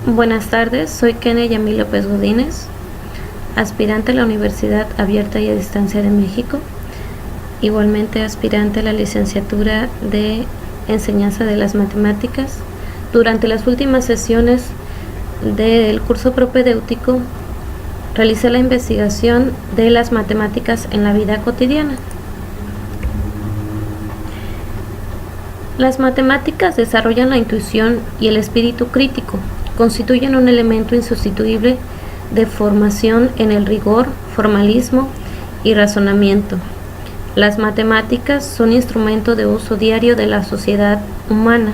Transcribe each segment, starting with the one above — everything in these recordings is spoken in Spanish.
Buenas tardes, soy Kenia Yamil López Godínez, aspirante a la Universidad Abierta y a Distancia de México, igualmente aspirante a la licenciatura de Enseñanza de las Matemáticas. Durante las últimas sesiones del curso propedéutico, realicé la investigación de las matemáticas en la vida cotidiana. Las matemáticas desarrollan la intuición y el espíritu crítico. Constituyen un elemento insustituible de formación en el rigor, formalismo y razonamiento. Las matemáticas son instrumento de uso diario de la sociedad humana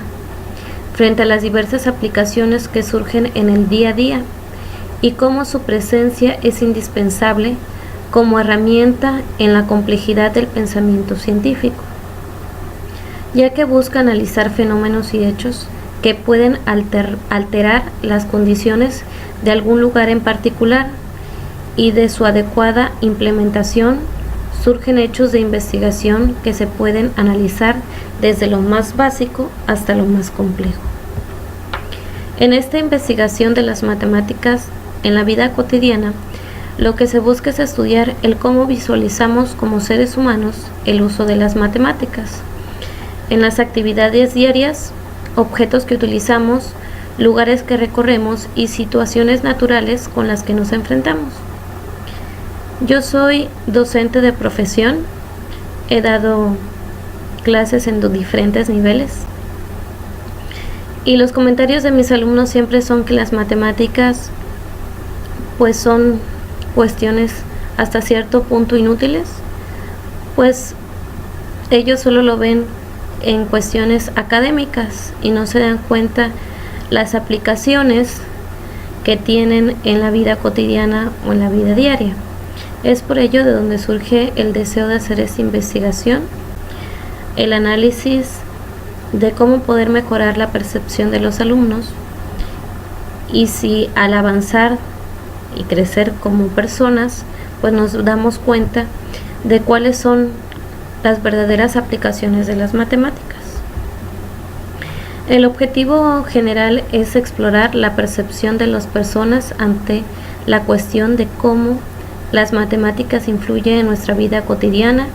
frente a las diversas aplicaciones que surgen en el día a día y cómo su presencia es indispensable como herramienta en la complejidad del pensamiento científico, ya que busca analizar fenómenos y hechos que pueden alterar las condiciones de algún lugar en particular, y de su adecuada implementación surgen hechos de investigación que se pueden analizar desde lo más básico hasta lo más complejo. En esta investigación de las matemáticas en la vida cotidiana, lo que se busca es estudiar el cómo visualizamos como seres humanos el uso de las matemáticas en las actividades diarias, objetos que utilizamos, lugares que recorremos y situaciones naturales con las que nos enfrentamos. Yo soy docente de profesión, he dado clases en diferentes niveles y los comentarios de mis alumnos siempre son que las matemáticas pues son cuestiones hasta cierto punto inútiles, pues ellos solo lo ven en cuestiones académicas y no se dan cuenta las aplicaciones que tienen en la vida cotidiana o en la vida diaria. Es por ello de donde surge el deseo de hacer esta investigación, el análisis de cómo poder mejorar la percepción de los alumnos y si al avanzar y crecer como personas, pues nos damos cuenta de cuáles son las verdaderas aplicaciones de las matemáticas. El objetivo general es explorar la percepción de las personas ante la cuestión de cómo las matemáticas influyen en nuestra vida cotidiana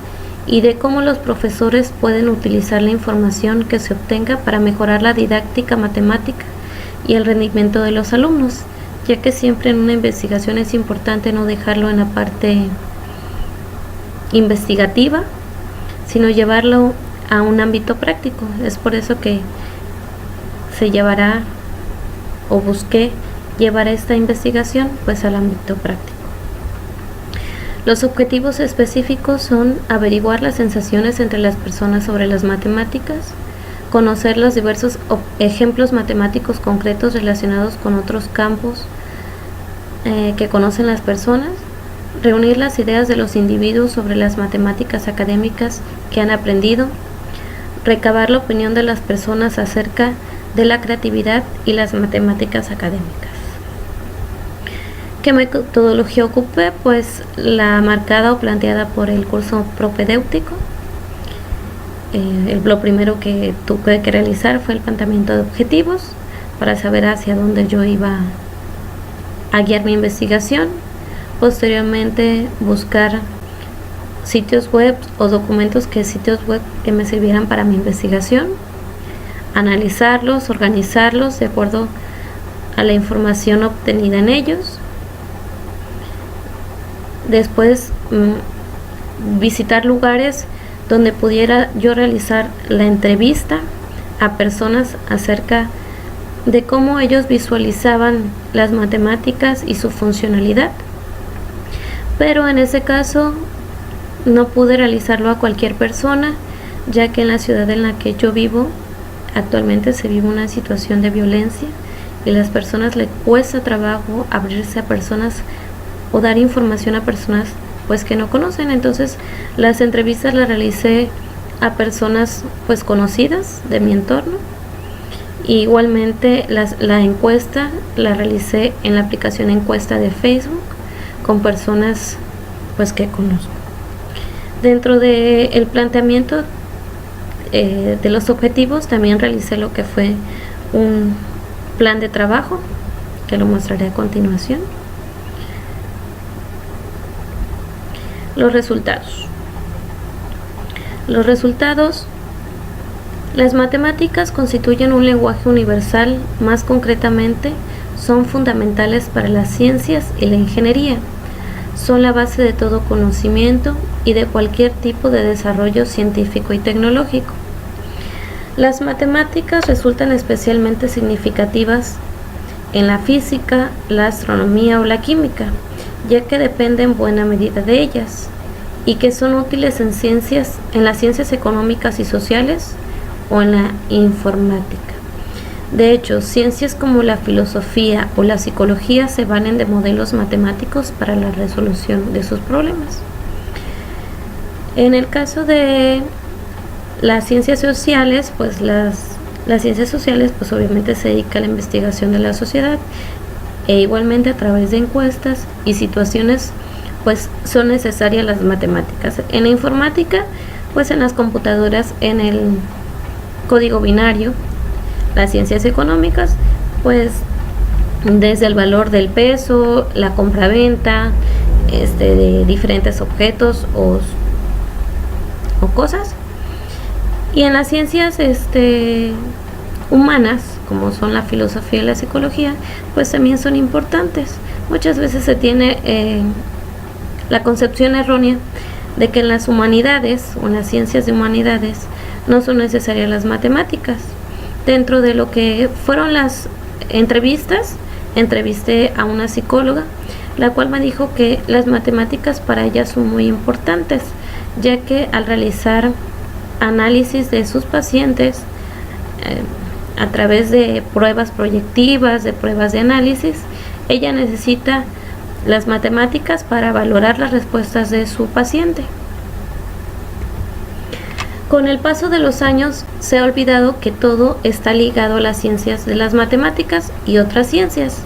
y de cómo los profesores pueden utilizar la información que se obtenga para mejorar la didáctica matemática y el rendimiento de los alumnos, ya que siempre en una investigación es importante no dejarlo en la parte investigativa, sino llevarlo a un ámbito práctico. Es por eso que se llevará o busqué llevar esta investigación pues al ámbito práctico. Los objetivos específicos son averiguar las sensaciones entre las personas sobre las matemáticas, conocer los diversos ejemplos matemáticos concretos relacionados con otros campos que conocen las personas, reunir las ideas de los individuos sobre las matemáticas académicas que han aprendido, recabar la opinión de las personas acerca de la creatividad y las matemáticas académicas. ¿Qué metodología ocupé? Pues la marcada o planteada por el curso propedéutico. Lo primero que tuve que realizar fue el planteamiento de objetivos para saber hacia dónde yo iba a guiar mi investigación. Posteriormente buscar sitios web o documentos sitios web que me sirvieran para mi investigación, analizarlos, organizarlos de acuerdo a la información obtenida en ellos. Después visitar lugares donde pudiera yo realizar la entrevista a personas acerca de cómo ellos visualizaban las matemáticas y su funcionalidad. Pero en ese caso no pude realizarlo a cualquier persona, ya que en la ciudad en la que yo vivo actualmente se vive una situación de violencia y a las personas les cuesta trabajo abrirse a personas o dar información a personas pues que no conocen. Entonces las entrevistas las realicé a personas pues conocidas de mi entorno. Igualmente la encuesta la realicé en la aplicación encuesta de Facebook con personas pues que conozco. Dentro del planteamiento de los objetivos también realicé lo que fue un plan de trabajo que lo mostraré a continuación. Los resultados. Los resultados. Las matemáticas constituyen un lenguaje universal, más concretamente, son fundamentales para las ciencias y la ingeniería. Son la base de todo conocimiento y de cualquier tipo de desarrollo científico y tecnológico. Las matemáticas resultan especialmente significativas en la física, la astronomía o la química, ya que dependen en buena medida de ellas, y que son útiles en las ciencias económicas y sociales o en la informática. De hecho, ciencias como la filosofía o la psicología se valen de modelos matemáticos para la resolución de sus problemas. En el caso de las ciencias sociales, pues las ciencias sociales pues obviamente se dedica a la investigación de la sociedad, e igualmente a través de encuestas y situaciones pues son necesarias las matemáticas. En la informática, pues en las computadoras, en el código binario. Las ciencias económicas, pues desde el valor del peso, la compra-venta, de diferentes objetos o cosas. Y en las ciencias humanas, como son la filosofía y la psicología, pues también son importantes. Muchas veces se tiene la concepción errónea de que en las humanidades o en las ciencias de humanidades no son necesarias las matemáticas. Dentro de lo que fueron las entrevistas, entrevisté a una psicóloga, la cual me dijo que las matemáticas para ella son muy importantes, ya que al realizar análisis de sus pacientes a través de pruebas proyectivas, de pruebas de análisis, ella necesita las matemáticas para valorar las respuestas de su paciente. Con el paso de los años se ha olvidado que todo está ligado a las ciencias de las matemáticas y otras ciencias,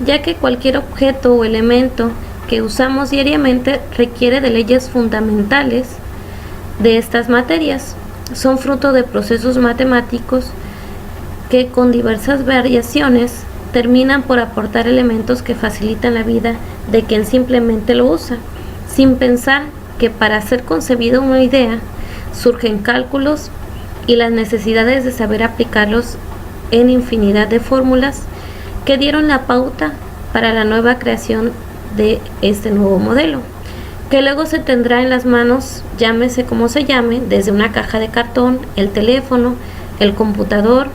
ya que cualquier objeto o elemento que usamos diariamente requiere de leyes fundamentales de estas materias. Son fruto de procesos matemáticos que con diversas variaciones terminan por aportar elementos que facilitan la vida de quien simplemente lo usa, sin pensar que para ser concebida una idea surgen cálculos y las necesidades de saber aplicarlos en infinidad de fórmulas que dieron la pauta para la nueva creación de este nuevo modelo, que luego se tendrá en las manos, llámese como se llame, desde una caja de cartón, el teléfono, el computador,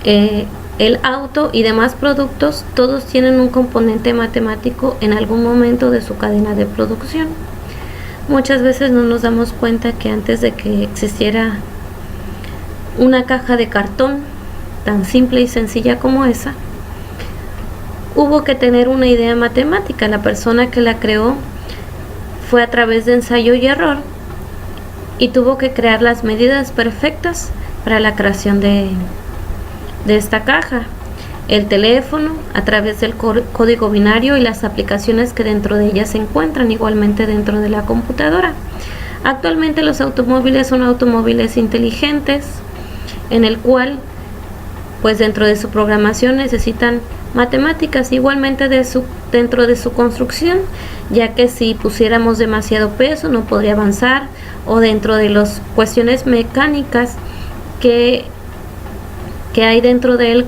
el auto y demás productos. Todos tienen un componente matemático en algún momento de su cadena de producción. Muchas veces no nos damos cuenta que antes de que existiera una caja de cartón tan simple y sencilla como esa, hubo que tener una idea matemática. La persona que la creó fue a través de ensayo y error y tuvo que crear las medidas perfectas para la creación de esta caja. El teléfono a través del código binario y las aplicaciones que dentro de ellas se encuentran igualmente dentro de la computadora. Actualmente los automóviles son automóviles inteligentes, en el cual pues dentro de su programación necesitan matemáticas igualmente dentro de su construcción, ya que si pusiéramos demasiado peso no podría avanzar, o dentro de las cuestiones mecánicas que hay dentro de él,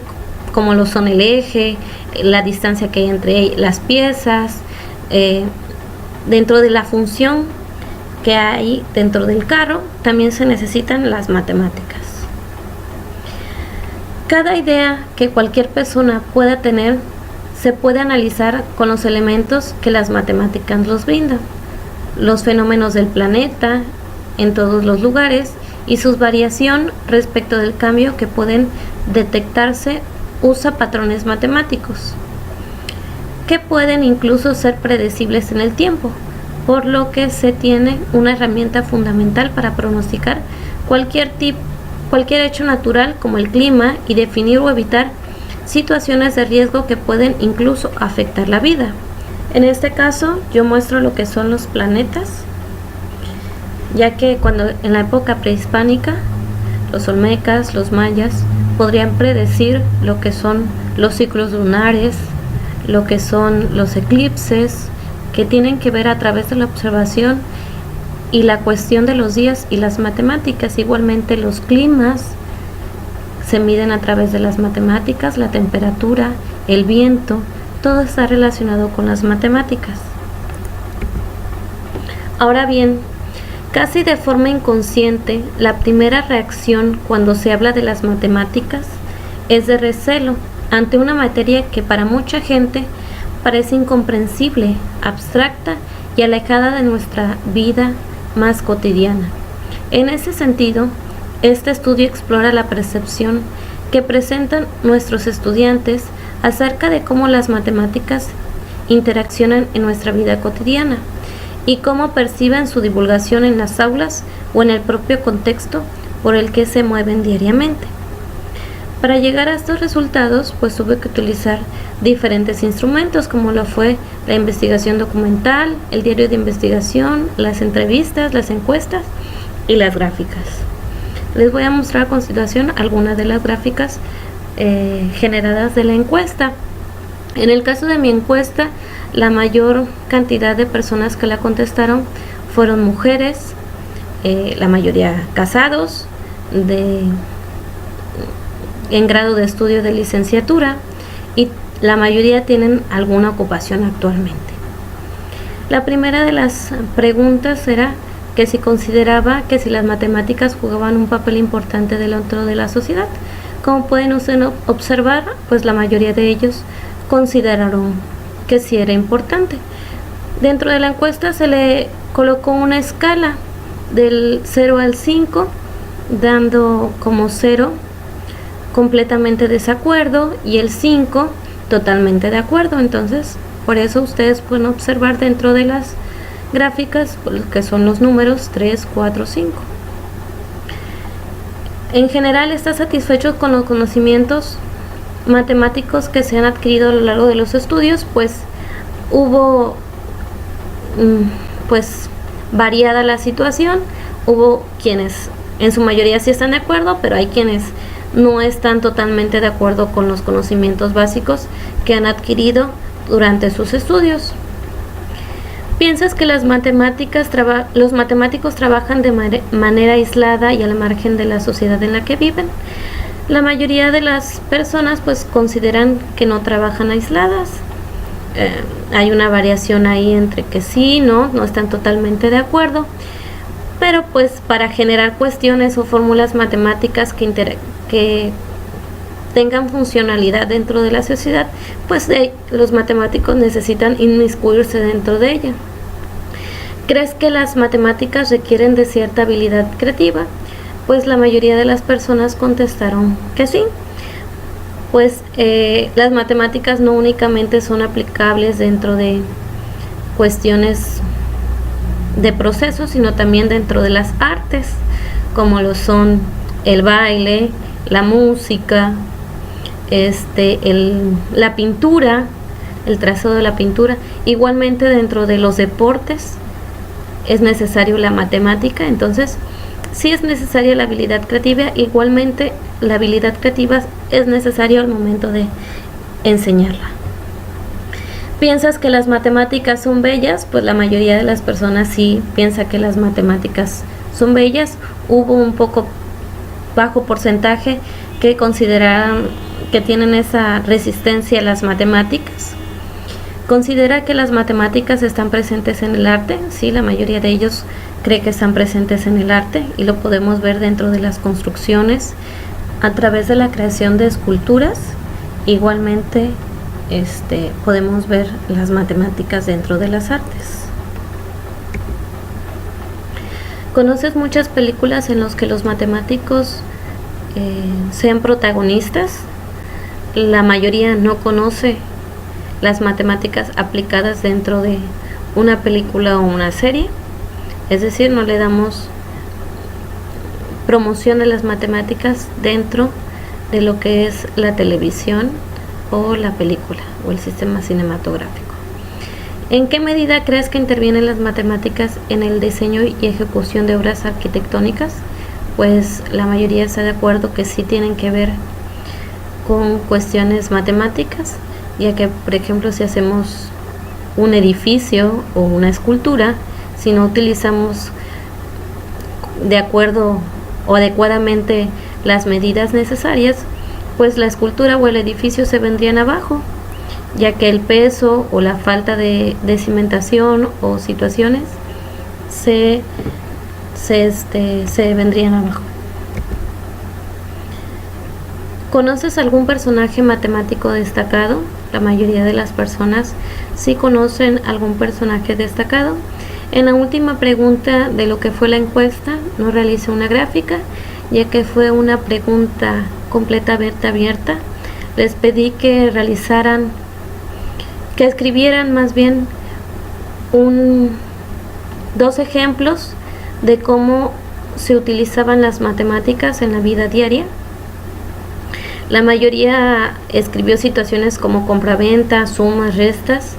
como lo son el eje, la distancia que hay entre las piezas, dentro de la función que hay dentro del carro, también se necesitan las matemáticas. Cada idea que cualquier persona pueda tener se puede analizar con los elementos que las matemáticas nos brindan, los fenómenos del planeta en todos los lugares y su variación respecto del cambio que pueden detectarse. Usa patrones matemáticos que pueden incluso ser predecibles en el tiempo, por lo que se tiene una herramienta fundamental para pronosticar cualquier hecho natural como el clima y definir o evitar situaciones de riesgo que pueden incluso afectar la vida. En este caso yo muestro lo que son los planetas, ya que cuando en la época prehispánica los olmecas, los mayas, podrían predecir lo que son los ciclos lunares, lo que son los eclipses, que tienen que ver a través de la observación y la cuestión de los días y las matemáticas. Igualmente los climas se miden a través de las matemáticas, la temperatura, el viento, todo está relacionado con las matemáticas. Ahora bien, casi de forma inconsciente, la primera reacción cuando se habla de las matemáticas es de recelo ante una materia que para mucha gente parece incomprensible, abstracta y alejada de nuestra vida más cotidiana. En ese sentido, este estudio explora la percepción que presentan nuestros estudiantes acerca de cómo las matemáticas interaccionan en nuestra vida cotidiana y cómo perciben su divulgación en las aulas o en el propio contexto por el que se mueven diariamente. Para llegar a estos resultados, pues tuve que utilizar diferentes instrumentos, como lo fue la investigación documental, el diario de investigación, las entrevistas, las encuestas y las gráficas. Les voy a mostrar a continuación algunas de las gráficas generadas de la encuesta. En el caso de mi encuesta, la mayor cantidad de personas que la contestaron fueron mujeres, la mayoría casados, en grado de estudio de licenciatura, y la mayoría tienen alguna ocupación actualmente. La primera de las preguntas era que si consideraba que si las matemáticas jugaban un papel importante dentro de la sociedad. Como pueden ustedes observar, pues la mayoría de ellos consideraron que sí era importante. Dentro de la encuesta se le colocó una escala del 0 al 5, dando como 0 completamente desacuerdo y el 5 totalmente de acuerdo. Entonces, por eso ustedes pueden observar dentro de las gráficas que son los números 3, 4, 5. En general, está satisfecho con los conocimientos matemáticos que se han adquirido a lo largo de los estudios, pues hubo variada la situación. Hubo quienes en su mayoría sí están de acuerdo, pero hay quienes no están totalmente de acuerdo con los conocimientos básicos que han adquirido durante sus estudios. ¿Piensas que los matemáticos trabajan de manera aislada y al margen de la sociedad en la que viven? La mayoría de las personas pues consideran que no trabajan aisladas. Hay una variación ahí entre que sí, no están totalmente de acuerdo. Pero pues para generar cuestiones o fórmulas matemáticas que tengan funcionalidad dentro de la sociedad, pues los matemáticos necesitan inmiscuirse dentro de ella. ¿Crees que las matemáticas requieren de cierta habilidad creativa? Pues la mayoría de las personas contestaron que sí. Pues las matemáticas no únicamente son aplicables dentro de cuestiones de procesos, sino también dentro de las artes, como lo son el baile, la música, la pintura, el trazado de la pintura. Igualmente dentro de los deportes es necesario la matemática. Entonces sí es necesaria la habilidad creativa. Igualmente la habilidad creativa es necesaria al momento de enseñarla. ¿Piensas que las matemáticas son bellas? Pues la mayoría de las personas sí piensa que las matemáticas son bellas. Hubo un poco bajo porcentaje que consideraron que tienen esa resistencia a las matemáticas. ¿Considera que las matemáticas están presentes en el arte? Sí, la mayoría de ellos cree que están presentes en el arte y lo podemos ver dentro de las construcciones, a través de la creación de esculturas. Igualmente podemos ver las matemáticas dentro de las artes. ¿Conoces muchas películas en las que los matemáticos sean protagonistas? La mayoría no conoce las matemáticas aplicadas dentro de una película o una serie, es decir, no le damos promoción de las matemáticas dentro de lo que es la televisión o la película o el sistema cinematográfico. ¿En qué medida crees que intervienen las matemáticas en el diseño y ejecución de obras arquitectónicas? Pues la mayoría está de acuerdo que sí tienen que ver con cuestiones matemáticas, ya que, por ejemplo, si hacemos un edificio o una escultura, si no utilizamos de acuerdo o adecuadamente las medidas necesarias, pues la escultura o el edificio se vendrían abajo, ya que el peso o la falta de cimentación o situaciones se vendrían abajo. ¿Conoces algún personaje matemático destacado? La mayoría de las personas sí conocen algún personaje destacado. En la última pregunta de lo que fue la encuesta, no realicé una gráfica, ya que fue una pregunta completamente abierta. Les pedí que escribieran más bien dos ejemplos de cómo se utilizaban las matemáticas en la vida diaria. La mayoría escribió situaciones como compraventa, sumas, restas.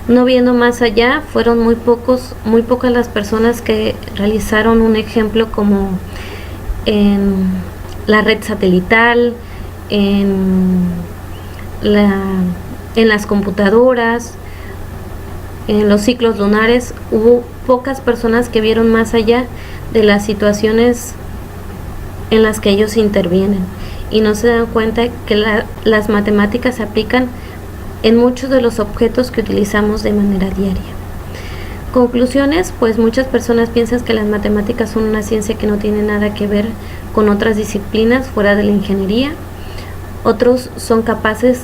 No viendo más allá, fueron muy pocas las personas que realizaron un ejemplo como en la red satelital, en las computadoras, en los ciclos lunares. Hubo pocas personas que vieron más allá de las situaciones en las que ellos intervienen y no se dan cuenta que las matemáticas se aplican en muchos de los objetos que utilizamos de manera diaria. Conclusiones, pues muchas personas piensan que las matemáticas son una ciencia que no tiene nada que ver con otras disciplinas fuera de la ingeniería. Otros son capaces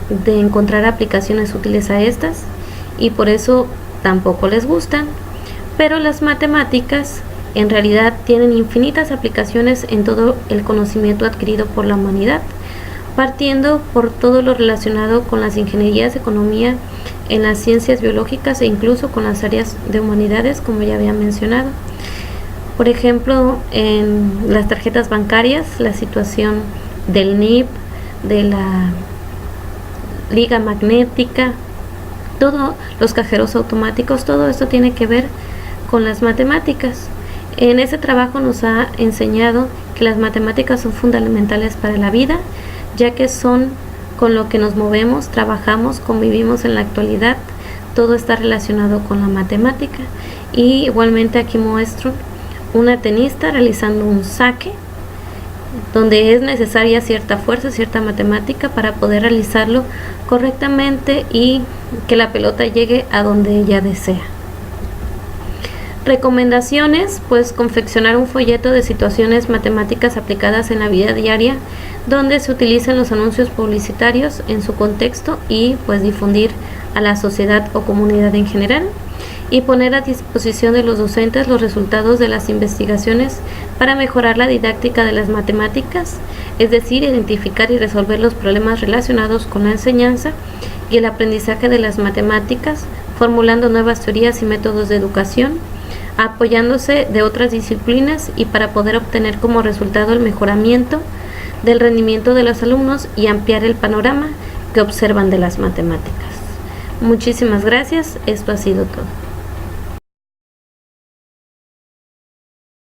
de encontrar aplicaciones útiles a estas y por eso tampoco les gustan. Pero las matemáticas en realidad tienen infinitas aplicaciones en todo el conocimiento adquirido por la humanidad, partiendo por todo lo relacionado con las ingenierías, economía, en las ciencias biológicas e incluso con las áreas de humanidades, como ya había mencionado. Por ejemplo, en las tarjetas bancarias, la situación del NIP, de la liga magnética, todos los cajeros automáticos, todo esto tiene que ver con las matemáticas. En ese trabajo nos ha enseñado que las matemáticas son fundamentales para la vida, ya que son con lo que nos movemos, trabajamos, convivimos en la actualidad. Todo está relacionado con la matemática. Y igualmente aquí muestro una tenista realizando un saque, donde es necesaria cierta fuerza, cierta matemática para poder realizarlo correctamente y que la pelota llegue a donde ella desea. Recomendaciones, pues confeccionar un folleto de situaciones matemáticas aplicadas en la vida diaria, donde se utilizan los anuncios publicitarios en su contexto y pues difundir a la sociedad o comunidad en general, y poner a disposición de los docentes los resultados de las investigaciones para mejorar la didáctica de las matemáticas, es decir, identificar y resolver los problemas relacionados con la enseñanza y el aprendizaje de las matemáticas, formulando nuevas teorías y métodos de educación, apoyándose de otras disciplinas y para poder obtener como resultado el mejoramiento del rendimiento de los alumnos y ampliar el panorama que observan de las matemáticas. Muchísimas gracias, esto ha sido todo.